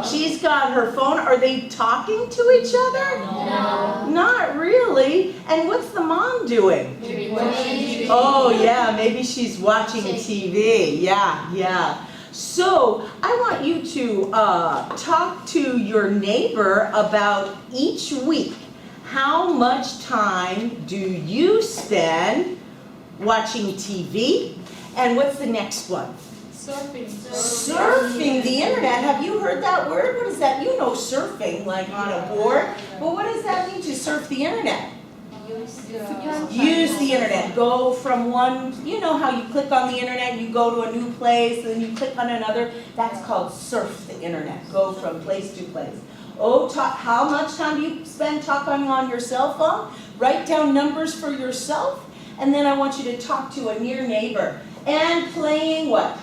She's got her phone. Are they talking to each other? No. Not really. And what's the mom doing? Oh yeah, maybe she's watching TV. Yeah. So I want you to talk to your neighbor about each week. How much time do you spend watching TV? And what's the next one? Surfing the internet. Have you heard that word? What is that? You know surfing, like on a board. But what does that mean to surf the internet? Use the internet. Go from one, you know how you click on the internet, you go to a new place, and then you click on another. That's called surf the internet. Go from place to place. How much time do you spend talking on your cell phone? Write down numbers for yourself. And then I want you to talk to a near neighbor. And playing what?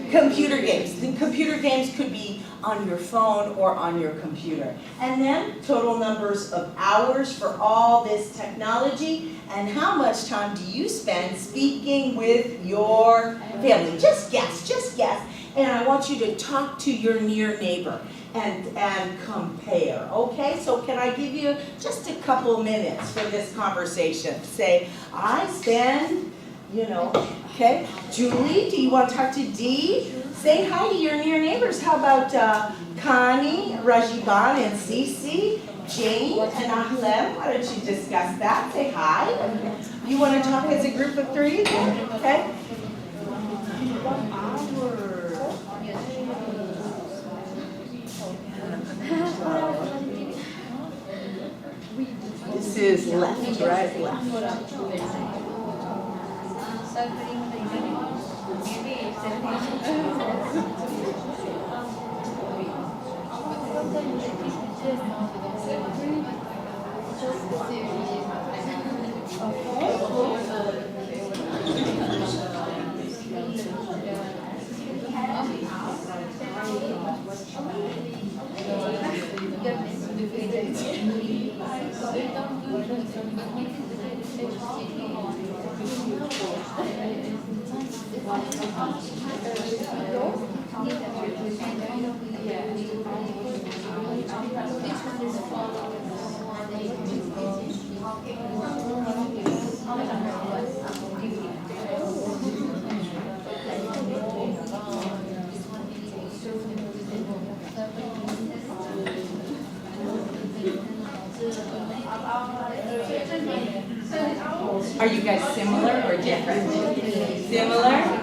Computer games. The computer games could be on your phone or on your computer. And then total numbers of hours for all this technology. And how much time do you spend speaking with your family? Just guess. And I want you to talk to your near neighbor and compare. Okay, so can I give you just a couple minutes for this conversation? Say, I spend, okay. Julie, do you want to talk to Dee? Say hi to your near neighbors. How about Connie, Rajiban, and Cece, Jane, and Ahlem? Why don't you discuss that? Say hi. You want to talk as a group of three? Okay. This is left, right, left. Are you guys similar or different? Similar?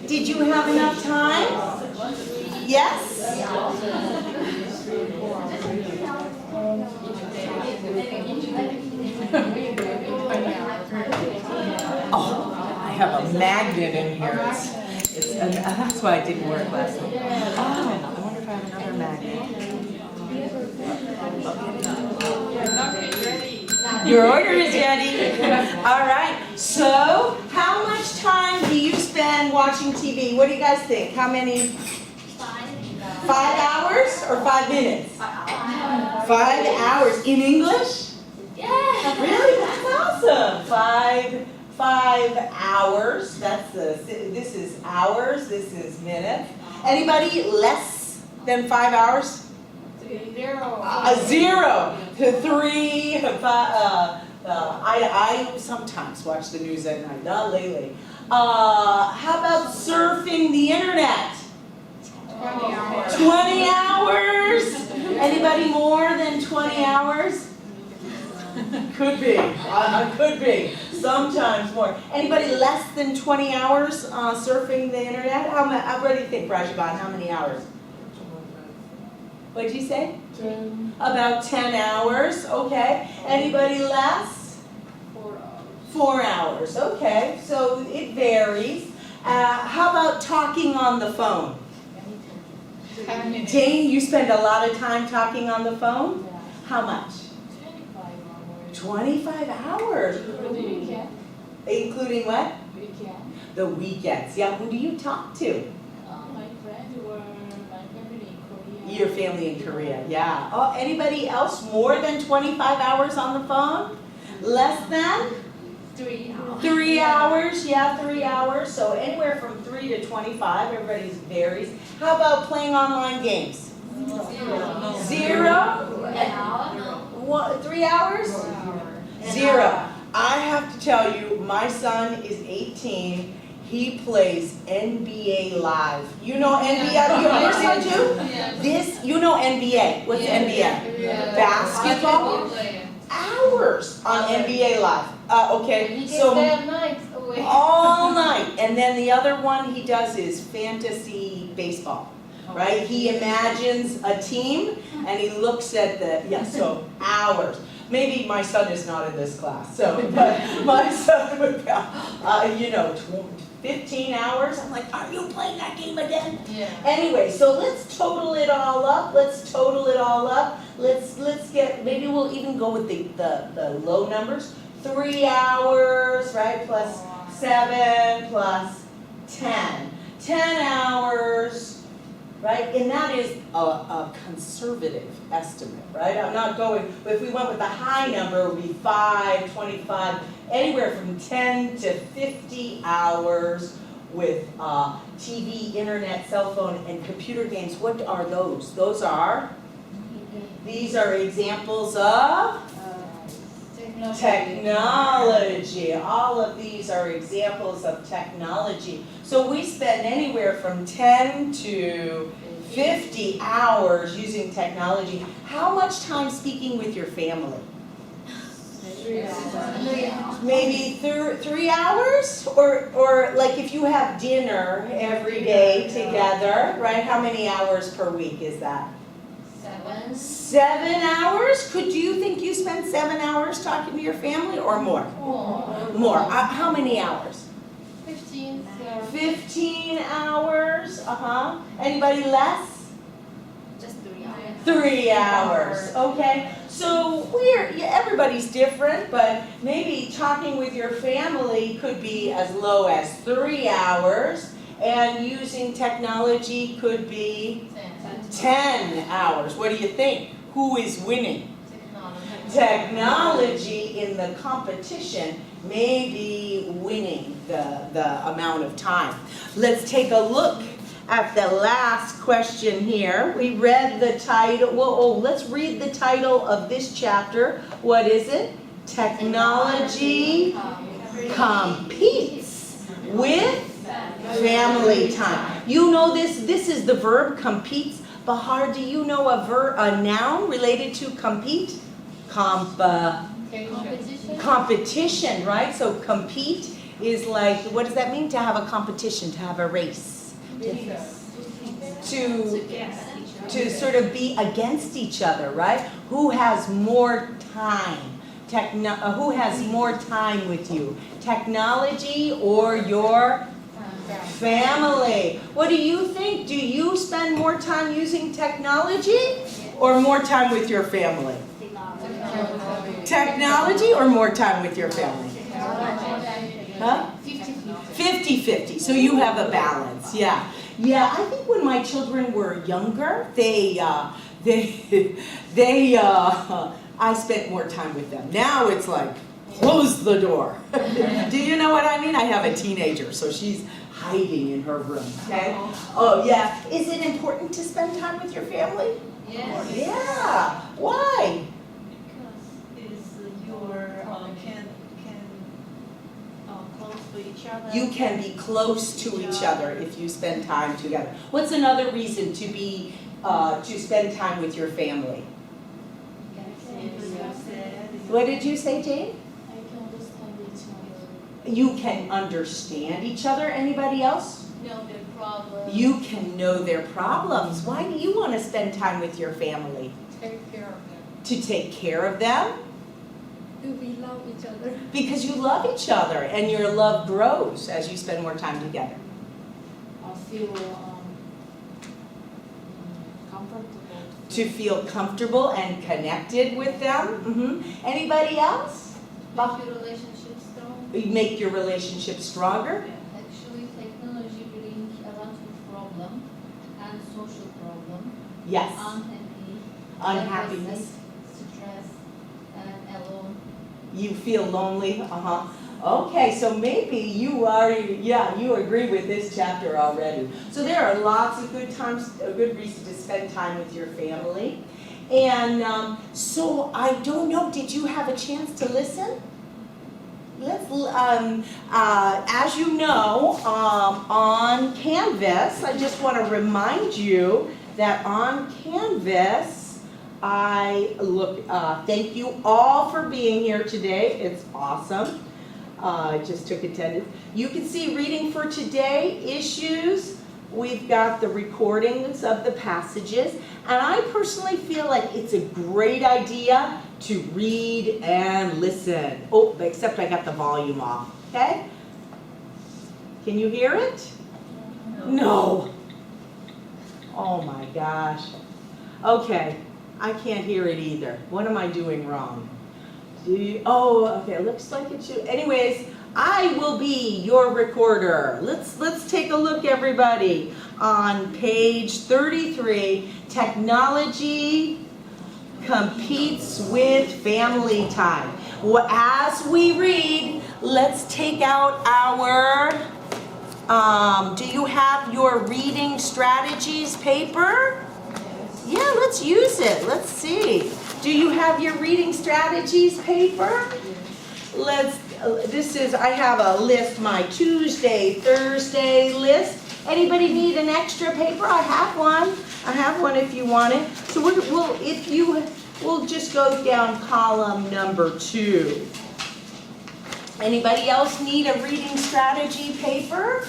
Did you have enough time? Yes? Oh, I have a magnet in here. That's why it didn't work last night. Oh, I wonder if I have another magnet. Your order is ready. All right. So, how much time do you spend watching TV? What do you guys think? How many? 5 hours or 5 minutes? 5 hours. In English? Yeah. Really? That's awesome. 5 hours. This is hours. This is minutes. Anybody less than 5 hours? 0. A 0 to 3. I sometimes watch the news at night. Not lately. How about surfing the internet? 20 hours. 20 hours? Anybody more than 20 hours? Could be, could be, sometimes more. Anybody less than 20 hours surfing the internet? What do you think, Rajaban, how many hours? What'd you say? 10. About 10 hours, okay. Anybody less? 4 hours. 4 hours, okay, so it varies. How about talking on the phone? 10 minutes. Jane, you spend a lot of time talking on the phone? Yeah. How much? 25 hours. For the weekend. Including what? Weekend. The weekends. Yeah, who do you talk to? My friend or my family in Korea. Your family in Korea, yeah. Oh, anybody else more than 25 hours on the phone? Less than? 3 hours. 3 hours, yeah, 3 hours. So anywhere from 3 to 25, everybody's varies. How about playing online games? 0. 0? An hour? What, 3 hours? 0. I have to tell you, my son is 18. He plays NBA Live. You know NBA? Your son too? This, you know NBA. What's NBA? Basketball? Hours on NBA Live. Okay, so nights away. all night. And then the other one he does is fantasy baseball, right? He imagines a team and he looks at the, yeah, so hours. Maybe my son is not in this class, so, but my son would, 15 hours. I'm like, are you playing that game again? Yeah. Anyway, so let's total it all up. Let's total it all up. Let's get, maybe we'll even go with the low numbers. 3 hours, right, plus 7 plus 10. 10 hours, right? And that is a conservative estimate, right? I'm not going, but if we went with the high number, it would be 5, 25, anywhere from 10 to 50 hours with TV, internet, cell phone, and computer games. What are those? These are examples of technology. All of these are examples of technology. So we spend anywhere from 10 to 50 hours using technology. How much time speaking with your family? 3 hours. Maybe 3 hours? Or like if you have dinner every day together, right? How many hours per week is that? 7. 7 hours? Could you think you spend 7 hours talking to your family or more? More. How many hours? 15. 15 hours. Anybody less? Just 3 hours. 3 hours. Okay. So everybody's different, but maybe talking with your family could be as low as 3 hours, and using technology could be 10 hours. What do you think? Who is winning? Technology in the competition may be winning the amount of time. Let's take a look at the last question here. We read the title. Let's read the title of this chapter. What is it? Technology competes with family time. You know this is the verb competes. Bahar, do you know a noun related to compete? Competition, right? So compete is like, what does that mean? To have a competition, to have a race. To sort of be against each other, right? Who has more time? Who has more time with you? Technology or your family? What do you think? Do you spend more time using technology or more time with your family? Technology or more time with your family? Huh? 50-50. So you have a balance. Yeah. Yeah, I think when my children were younger, I spent more time with them. Now it's like, close the door. Do you know what I mean? I have a teenager, so she's hiding in her room, okay? Oh, yeah. Is it important to spend time with your family? Yes. Yeah. Why? Close to each other. You can be close to each other if you spend time together. What's another reason to be to spend time with your family? What did you say, Jane? I can understand each other. You can understand each other. Anybody else? Know their problems. You can know their problems. Why do you want to spend time with your family? Take care of them. To take care of them? Do we love each other? Because you love each other and your love grows as you spend more time together. I feel comfortable. To feel comfortable and connected with them. Anybody else? Make your relationship strong. Make your relationship stronger. Actually, technology brings a lot of problem and social problem. Yes. Unhappiness, stress, and alone. You feel lonely. Okay, so maybe you agree with this chapter already. So there are lots of good times, a good reason to spend time with your family. And so I don't know, did you have a chance to listen? As you know, on Canvas, I just want to remind you that on Canvas, thank you all for being here today. It's awesome. I just took attendance. You can see reading for today, issues. We've got the recordings of the passages. And I personally feel like it's a great idea to read and listen. Oh, except I got the volume off, okay? Can you hear it? No. Oh my gosh. Okay, I can't hear it either. What am I doing wrong? Okay, looks like it should. Anyways, I will be your recorder. Let's take a look, everybody, on page 33. Technology competes with family time. As we read, let's take out our, do you have your reading strategies paper? Yeah, let's use it. Let's see. Do you have your reading strategies paper? I have a list, my Tuesday, Thursday list. Anybody need an extra paper? I have one. I have one if you want it. So we'll just go down column number 2. Anybody else need a reading strategy paper?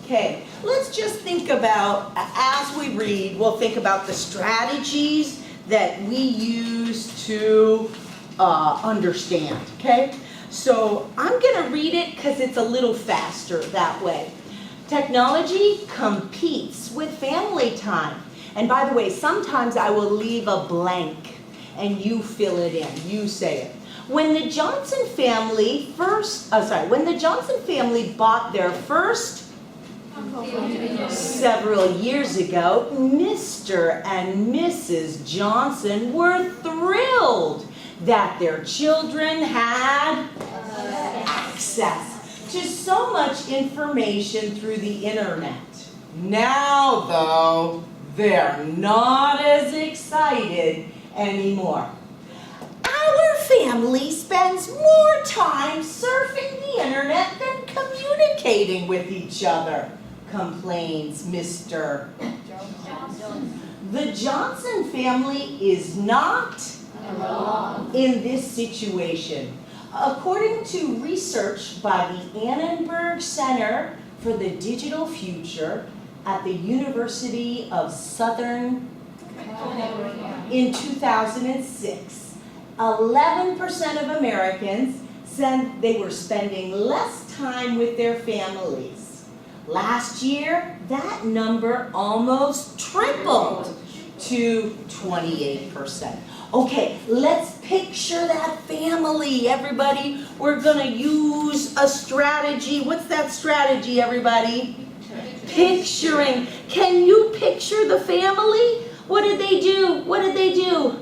Okay, let's just think about, as we read, we'll think about the strategies that we use to understand, okay? So I'm going to read it because it's a little faster that way. Technology competes with family time. And by the way, sometimes I will leave a blank and you fill it in. You say it. When the Johnson family bought their first several years ago, Mr. and Mrs. Johnson were thrilled that their children had access to so much information through the internet. Now, though, they're not as excited anymore. Our family spends more time surfing the internet than communicating with each other, complains Mr. Johnson. The Johnson family is not alone in this situation. According to research by the Annenberg Center for the Digital Future at the University of Southern California in 2006, 11% of Americans said they were spending less time with their families. Last year, that number almost tripled to 28%. Okay, let's picture that family, everybody. We're going to use a strategy. What's that strategy, everybody? Picturing. Can you picture the family? What did they do? What did they do?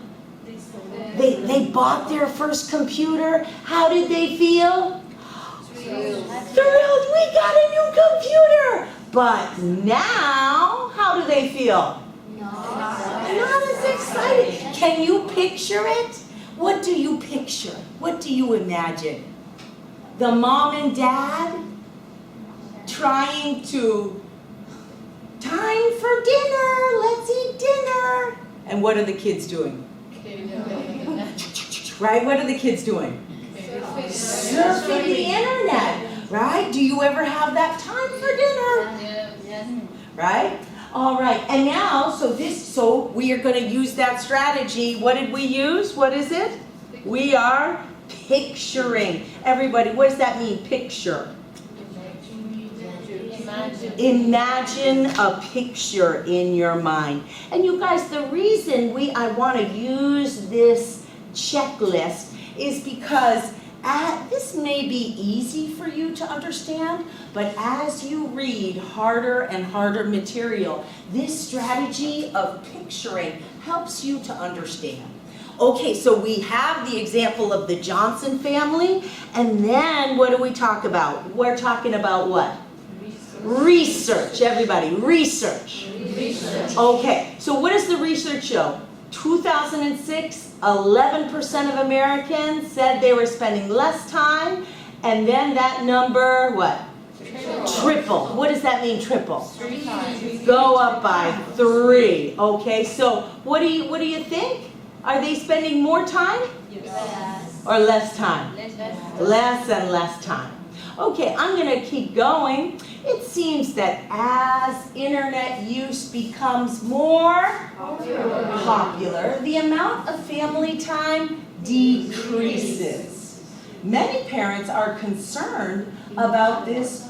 They bought their first computer. How did they feel? Thrilled. We got a new computer. But now, how do they feel? Not as excited. Can you picture it? What do you picture? What do you imagine? The mom and dad trying to Time for dinner, let's eat dinner. And what are the kids doing? Right, what are the kids doing? Surfing the internet, right? Do you ever have that time for dinner? Yes. Right? All right, and now, so we are going to use that strategy. What did we use? What is it? We are picturing. Everybody, what does that mean, picture? Imagine a picture in your mind. And you guys, the reason I want to use this checklist is because this may be easy for you to understand, but as you read harder and harder material, this strategy of picturing helps you to understand. Okay, so we have the example of the Johnson family, and then what do we talk about? We're talking about what? Research, everybody, research. Okay, so what does the research show? 2006, 11% of Americans said they were spending less time, and then that number, what? Triple. What does that mean, triple? 3 times. Go up by 3. Okay, so what do you think? Are they spending more time Yes. or less time? Less. Less and less time. Okay, I'm going to keep going. It seems that as internet use becomes more popular, the amount of family time decreases. Many parents are concerned about this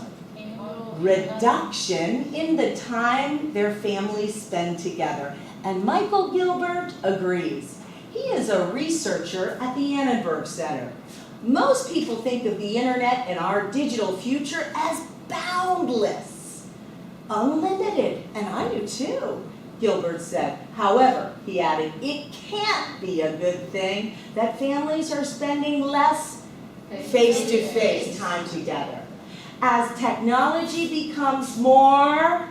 reduction in the time their families spend together. And Michael Gilbert agrees. He is a researcher at the Annenberg Center. Most people think of the internet and our digital future as boundless, unlimited, and I do too, Gilbert said. However, he added, it can't be a good thing that families are spending less face-to-face time together. As technology becomes more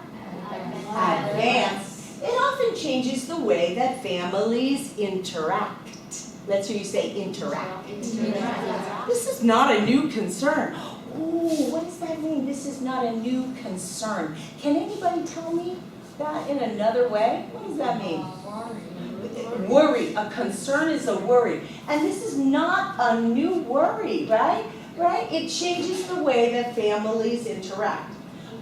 advanced, it often changes the way that families interact. Let's hear you say interact. This is not a new concern. Ooh, what does that mean? This is not a new concern. Can anybody tell me that in another way? What does that mean? Worry. A concern is a worry. And this is not a new worry, right? Right? It changes the way that families interact.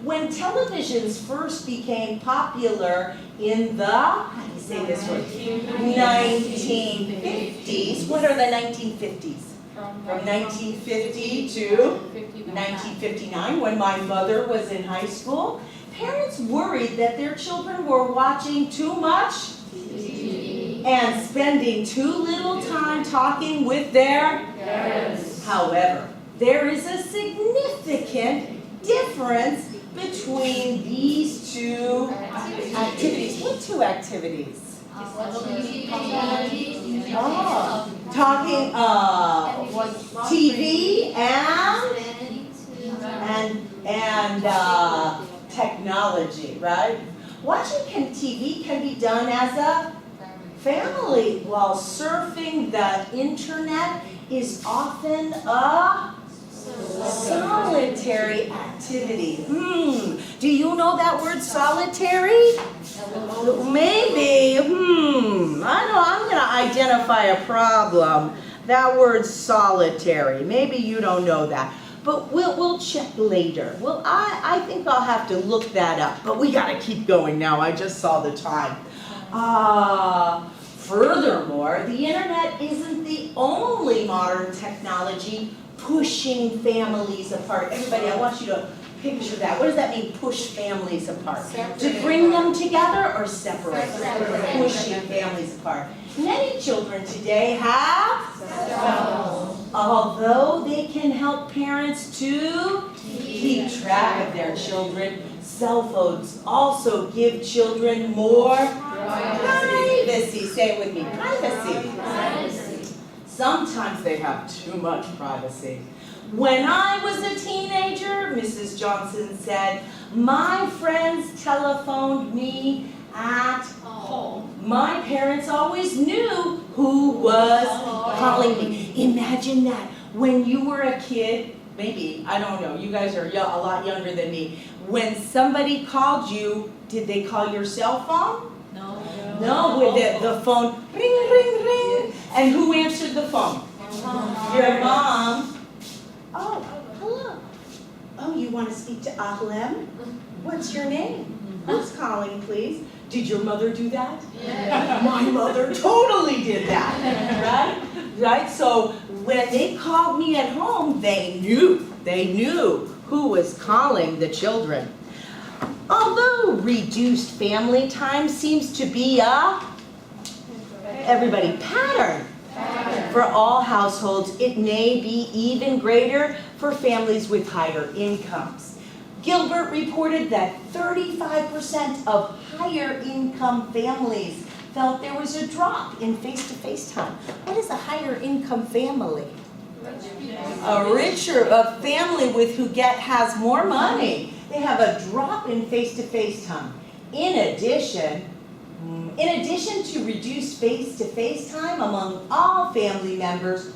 When televisions first became popular in the, how do you say this word? 1950s. What are the 1950s? From 1950 to 1959, when my mother was in high school, parents worried that their children were watching too much TV and spending too little time talking with their parents. However, there is a significant difference between these two activities. What two activities? Talking, TV and technology, right? Watching TV can be done as a family, while surfing the internet is often a solitary activity. Do you know that word solitary? Maybe. I know I'm going to identify a problem. That word solitary. Maybe you don't know that. But we'll check later. Well, I think I'll have to look that up. But we got to keep going now. I just saw the time. Furthermore, the internet isn't the only modern technology pushing families apart. Everybody, I want you to picture that. What does that mean, push families apart? To bring them together or separate? Pushing families apart. Many children today have cell phones. Although they can help parents to keep track of their children, cell phones also give children more privacy. Say it with me, privacy. Sometimes they have too much privacy. When I was a teenager, Mrs. Johnson said, my friends telephoned me at home. My parents always knew who was calling me. Imagine that. When you were a kid, maybe, I don't know, you guys are a lot younger than me. When somebody called you, Did they call your cell phone? No. No, with the phone, ring, ring, ring. And who answered the phone? Your mom. Oh, hello. Oh, you want to speak to Ahlem? What's your name? Who's calling, please? Did your mother do that? Yeah. My mother totally did that, right? Right? So when they called me at home, they knew who was calling the children. Although reduced family time seems to be a, everybody, pattern for all households, it may be even greater for families with higher incomes. Gilbert reported that 35% of higher income families felt there was a drop in face-to-face time. What is a higher income family? A family with who has more money. They have a drop in face-to-face time. In addition to reduced face-to-face time among all family members,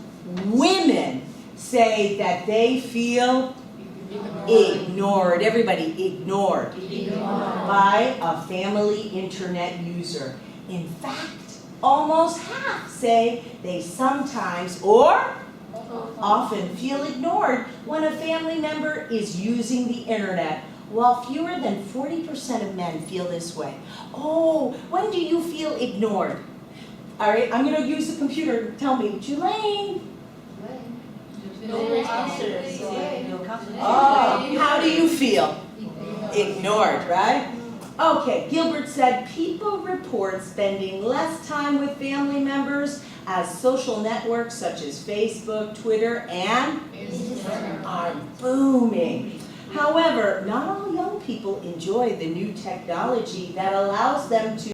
women say that they feel ignored. Everybody, ignored by a family internet user. In fact, almost half say they sometimes or often feel ignored when a family member is using the internet, while fewer than 40% of men feel this way. Oh, when do you feel ignored? All right, I'm going to use the computer. Tell me, Julaine. Oh, how do you feel? Ignored, right? Okay, Gilbert said people report spending less time with family members as social networks such as Facebook, Twitter, and Instagram are booming. However, not all young people enjoy the new technology that allows them to